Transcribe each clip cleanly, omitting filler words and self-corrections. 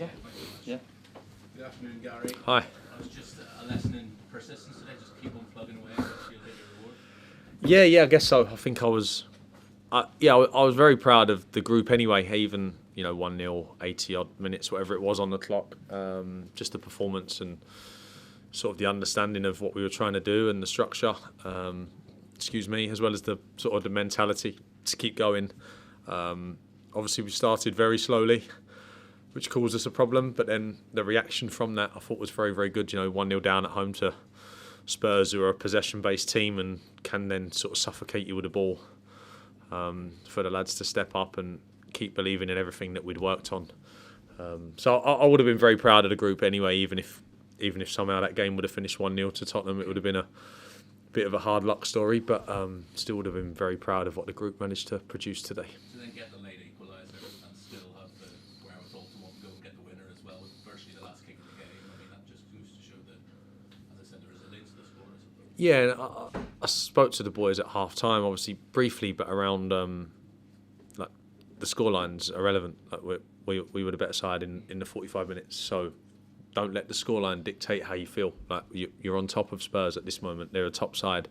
Yeah. Yeah. Good afternoon, Gary. Hi. I was just a lesson in persistence today. Just keep on plugging away. You'll hit your reward. Yeah, I guess so. I think I was very proud of the group anyway. Even 1-0, 80 odd minutes, whatever it was on the clock. Just the performance and sort of the understanding of what we were trying to do and the structure. As well as the sort of the mentality to keep going. Obviously, we started very slowly, which caused us a problem. But then the reaction from that, I thought, was very, very good. 1-0 down at home to Spurs, who are a possession-based team and can then sort of suffocate you with the ball. For the lads to step up and keep believing in everything that we'd worked on. So I would have been very proud of the group anyway, even if somehow that game would have finished 1-0 to Tottenham. It would have been a bit of a hard luck story, but still would have been very proud of what the group managed to produce today. To then get the late equaliser and still have the wherewithal to want to go and get the winner as well, with virtually the last kick of the game. I mean, that just goes to show that, as I said, the resilience of the squad, I suppose. Yeah, and I spoke to the boys at half time, obviously briefly, but around like the scoreline's irrelevant. Like we were the better side in the 45 minutes, so don't let the scoreline dictate how you feel. Like you're on top of Spurs at this moment; they're a top side,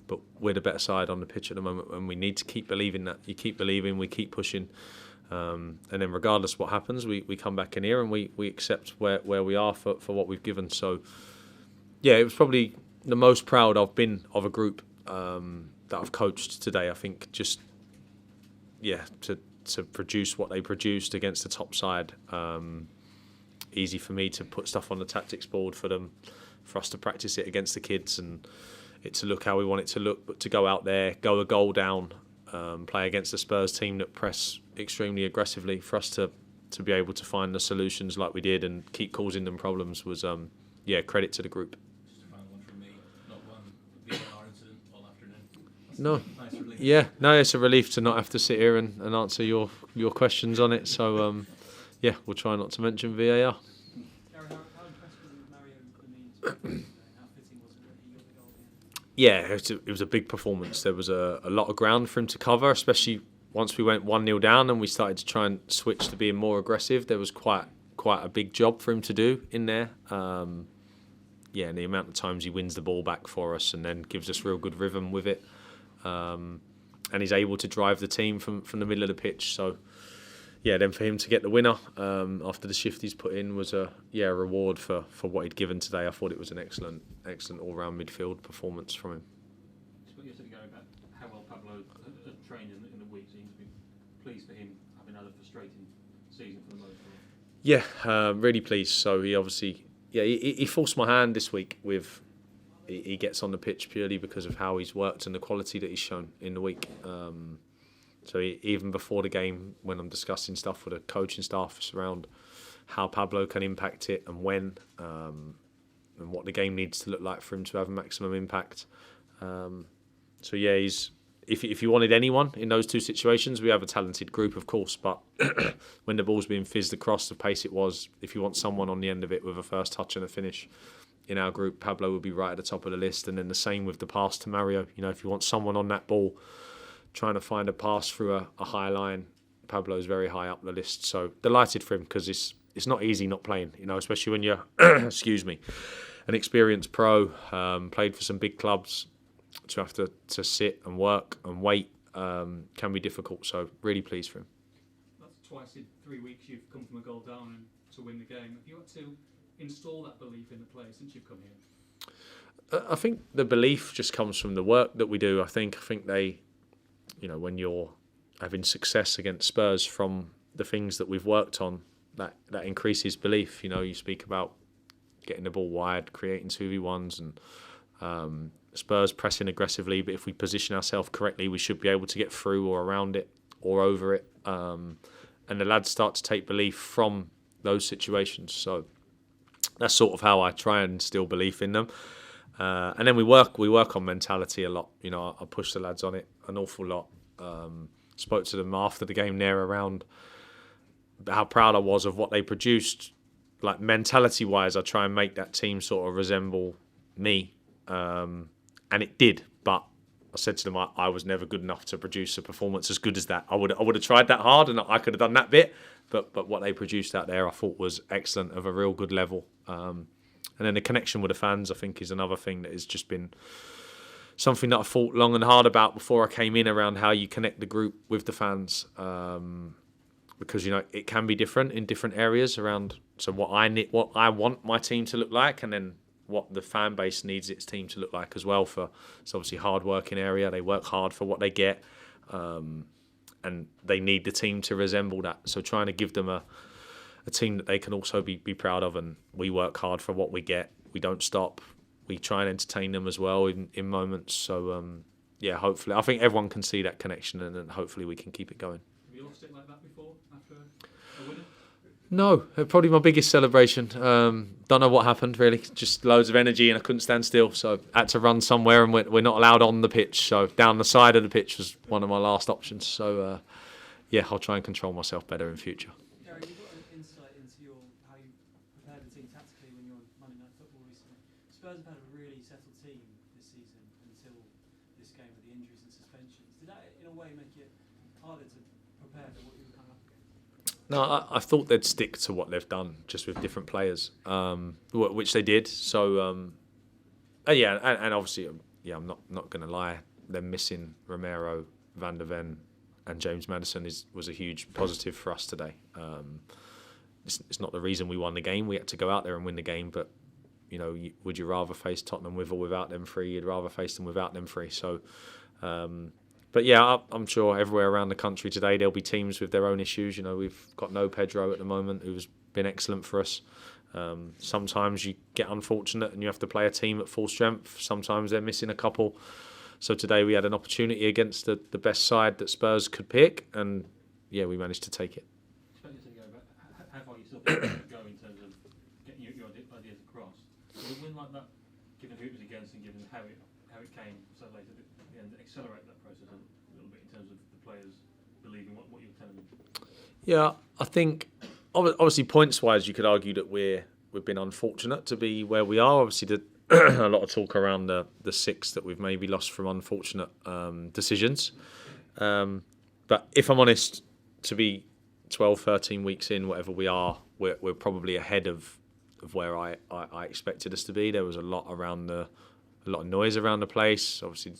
but we're the better side on the pitch at the moment, and we need to keep believing that. You keep believing, we keep pushing, and then regardless of what happens, we come back in here and we accept where we are for what we've given. So yeah, it was probably the most proud I've been of a group that I've coached today. I think just to produce what they produced against the top side. Easy for me to put stuff on the tactics board for them, for us to practice it against the kids and it to look how we want it to look, but to go out there, go a goal down, play against the Spurs team that press extremely aggressively, for us to be able to find the solutions like we did and keep causing them problems was credit to the group. Just a final one from me. Not one VAR incident all afternoon. No. Nice relief. Yeah, no, it's a relief to not have to sit here and answer your questions on it. So, we'll try not to mention VAR. Gary, how impressed were you with Mario Lamine today? How fitting was it that he got the goal at the end? Yeah, it was a big performance. There was a lot of ground for him to cover, especially once we went 1-0 down and we started to try and switch to being more aggressive. There was quite a big job for him to do in there. And the amount of times he wins the ball back for us and then gives us real good rhythm with it. And he's able to drive the team from the middle of the pitch. So, then for him to get the winner after the shift he's put in was a reward for what he'd given today. I thought it was an excellent all-round midfield performance from him. What you said, Gary, about how well Pablo had trained in the week, seems to be pleased for him having had a frustrating season for the most part. Yeah, really pleased. So he obviously, he forced my hand this week with. He gets on the pitch purely because of how he's worked and the quality that he's shown in the week. So even before the game, when I'm discussing stuff with the coaching staff around how Pablo can impact it and when, and what the game needs to look like for him to have maximum impact. He's if you wanted anyone in those two situations, we have a talented group, of course, but when the ball's being fizzed across the pace it was, if you want someone on the end of it with a first touch and a finish, in our group, Pablo would be right at the top of the list. And then the same with the pass to Mario. If you want someone on that ball trying to find a pass through a high line, Pablo's very high up the list. So delighted for him because it's not easy not playing, especially when you're, an experienced pro, played for some big clubs. To have to sit and work and wait can be difficult. So really pleased for him. That's twice in 3 weeks you've come from a goal down and to win the game. Have you had to install that belief in the players since you've come here? I think the belief just comes from the work that we do. I think they, when you're having success against Spurs from the things that we've worked on, that increases belief. You speak about getting the ball wide, creating 2v1s and Spurs pressing aggressively, but if we position ourselves correctly, we should be able to get through or around it or over it. And the lads start to take belief from those situations. So that's sort of how I try and instill belief in them. And then we work on mentality a lot. I push the lads on it an awful lot. Spoke to them after the game there around how proud I was of what they produced. Like mentality-wise, I try and make that team sort of resemble me. And it did, but said to them, I was never good enough to produce a performance as good as that. I would have tried that hard, and I could have done that bit, but what they produced out there, I thought was excellent, of a real good level. And then the connection with the fans, I think, is another thing that has just been something that I thought long and hard about before I came in, around how you connect the group with the fans. Because it can be different in different areas around. So what I want my team to look like, and then what the fan base needs its team to look like as well. It's obviously a hard working area. They work hard for what they get, and they need the team to resemble that. So trying to give them a team that they can also be proud of, and we work hard for what we get. We don't stop. We try and entertain them as well in moments. So hopefully, I think everyone can see that connection, and then hopefully we can keep it going. Have you lost it like that before after a winner? No, probably my biggest celebration. Don't know what happened, really. Just loads of energy, and I couldn't stand still. So I had to run somewhere, and we're not allowed on the pitch. So down the side of the pitch was one of my last options. So, I'll try and control myself better in future. Gary, you've got an insight into how you prepared the team tactically when you were on Monday Night Football recently. Spurs have had a really settled team this season until this game with the injuries and suspensions. Did that, in a way, make it harder to prepare for what you were coming up against? No, I thought they'd stick to what they've done, just with different players, which they did. So, and obviously, I'm not going to lie. Them missing Romero, Van der Ven, and James Maddison was a huge positive for us today. It's not the reason we won the game. We had to go out there and win the game, but would you rather face Tottenham with or without them three? You'd rather face them without them three. So. But I'm sure everywhere around the country today there'll be teams with their own issues. We've got no Pedro at the moment, who's been excellent for us. Sometimes you get unfortunate and you have to play a team at full strength. Sometimes they're missing a couple. So today we had an opportunity against the best side that Spurs could pick, and we managed to take it. How far you still think go in terms of getting your ideas across? Will a win like that, given who it was against and given how it came so late at the end, accelerate that process a little bit in terms of the players believing what you're telling them? Yeah, I think obviously points-wise, you could argue that we've been unfortunate to be where we are. Obviously, a lot of talk around the six that we've maybe lost from unfortunate decisions. But if I'm honest, to be 12, 13 weeks in, whatever we are, we're probably ahead of where I expected us to be. There was a lot of noise around the place, obviously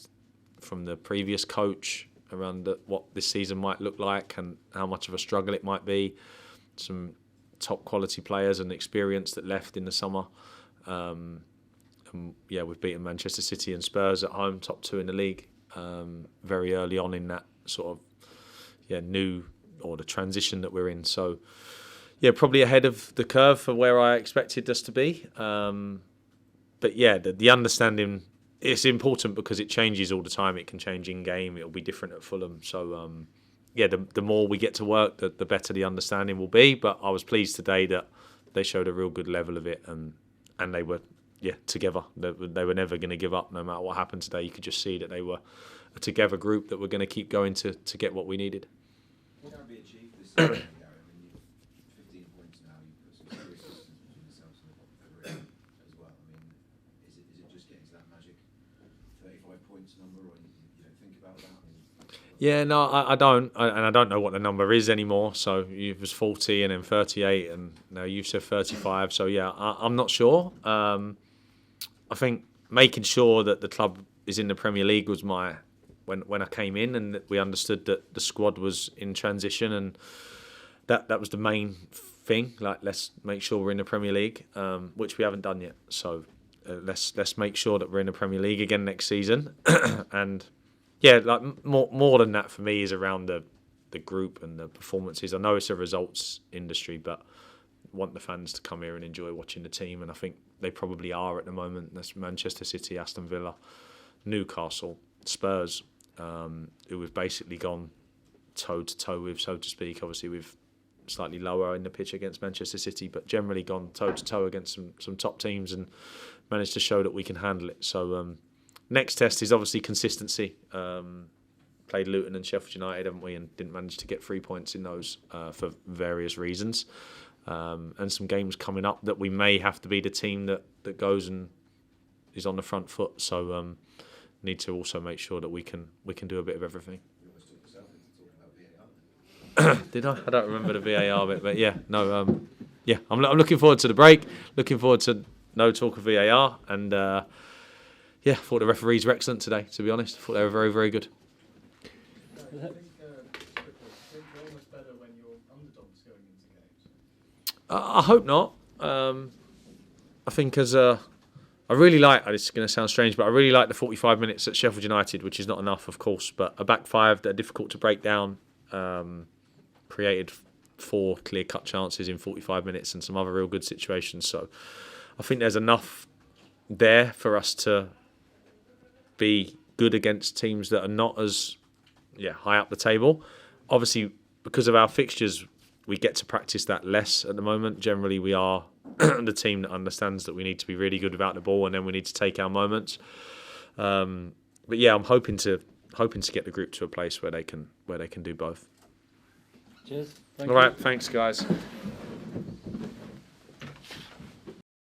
from the previous coach around what this season might look like and how much of a struggle it might be. Some top quality players and experience that left in the summer. We've beaten Manchester City and Spurs at home, top two in the league, very early on in that sort of the transition that we're in. So probably ahead of the curve for where I expected us to be. But the understanding, it's important because it changes all the time. It can change in game. It'll be different at Fulham. So the more we get to work, the better the understanding will be. But I was pleased today that they showed a real good level of it, and they were together. They were never going to give up no matter what happened today. You could just see that they were a together group that were going to keep going to get what we needed. What can be achieved this season, Gary? I mean, you've 15 points now. You've put some serious distance between yourselves and the top three as well. I mean, is it just getting to that magic 35 points number, or you don't think about that? I don't, and I don't know what the number is anymore. So you was 40 and then 38, and now you've said 35. So I'm not sure. I think making sure that the club is in the Premier League was when I came in, and that we understood that the squad was in transition, and that was the main thing. Like, let's make sure we're in the Premier League, which we haven't done yet. So let's make sure that we're in the Premier League again next season. And more than that for me is around the group and the performances. I know it's a results industry, but want the fans to come here and enjoy watching the team, and I think they probably are at the moment. That's Manchester City, Aston Villa, Newcastle, Spurs, who we've basically gone toe-to-toe with, so to speak. Obviously, we've slightly lower in the pitch against Manchester City, but generally gone toe-to-toe against some top teams and managed to show that we can handle it. So next test is obviously consistency. Played Luton and Sheffield United, haven't we, and didn't manage to get 3 points in those for various reasons. And some games coming up that we may have to be the team that goes and is on the front foot. So need to also make sure that we can do a bit of everything. You almost took yourself into talking about VAR. Did I? I don't remember the VAR bit, but yeah, no, yeah, I'm looking forward to the break. Looking forward to no talk of VAR, and yeah, I thought the referees were excellent today. To be honest, I thought they were very, very good. I think you're almost better when you're underdogs going into games. I hope not. I think I really like, this is going to sound strange, but I really like the 45 minutes at Sheffield United, which is not enough, of course, but a back five that are difficult to break down, created 4 clear-cut chances in 45 minutes and some other real good situations. So I think there's enough there for us to be good against teams that are not as high up the table. Obviously, because of our fixtures, we get to practice that less at the moment. Generally, we are the team that understands that we need to be really good without the ball, and then we need to take our moments. But yeah, I'm hoping to get the group to a place where they can do both. Cheers. All right, thanks guys.